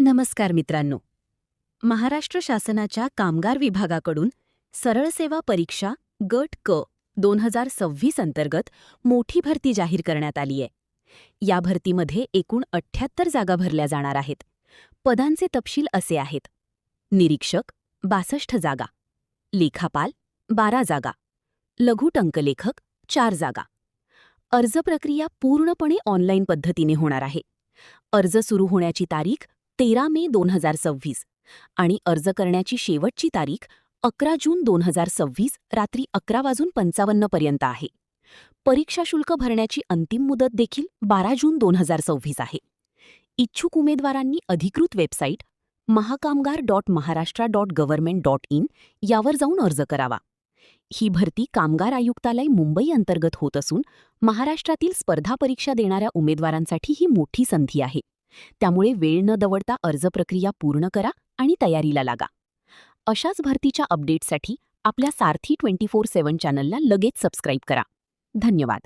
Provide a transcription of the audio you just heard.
नमस्कार मित्रांनो. महाराष्ट्र शासनाच्या कामगार विभागाकडून सरळ सेवा परीक्षा गट क 2026 अंतर्गत मोठी भरती जाहीर करण्यात आली आहे. या भरतीमध्ये एकूण 78 जागा भरल्या जाणार आहेत. पदांचे तपशील असे आहेत: निरीक्षक 62 जागा, लेखापाल 12 जागा, लघु टंकलेखक 4 जागा. अर्ज प्रक्रिया पूर्णपणे ऑनलाईन पद्धतीने होणार आहे. अर्ज सुरू होण्याची तारीख 13 मे 2026 आणि अर्ज करण्याची शेवटची तारीख 11 जून 2026 रात्री 11:55 पर्यंत आहे. परीक्षा शुल्क भरण्याची अंतिम मुदत देखील 12 जून 2026 आहे. इच्छुक उमेदवारांनी अधिकृत वेबसाईट महाकामगार.महाराष्ट्र.गव्हर्नमेंट.इन यावर जाऊन अर्ज करावा. ही भरती कामगार आयुक्तालय मुंबई अंतर्गत होत असून महाराष्ट्रातील स्पर्धा परीक्षा देणाऱ्या उमेदवारांसाठी ही मोठी संधी आहे. त्यामुळे वेळ न दवडता अर्ज प्रक्रिया पूर्ण करा आणि तयारीला लागा. अशाच भरतीच्या अपडेट्ससाठी आपल्या सारथी 24/7 चॅनलला लगेच सबस्क्राईब करा. धन्यवाद.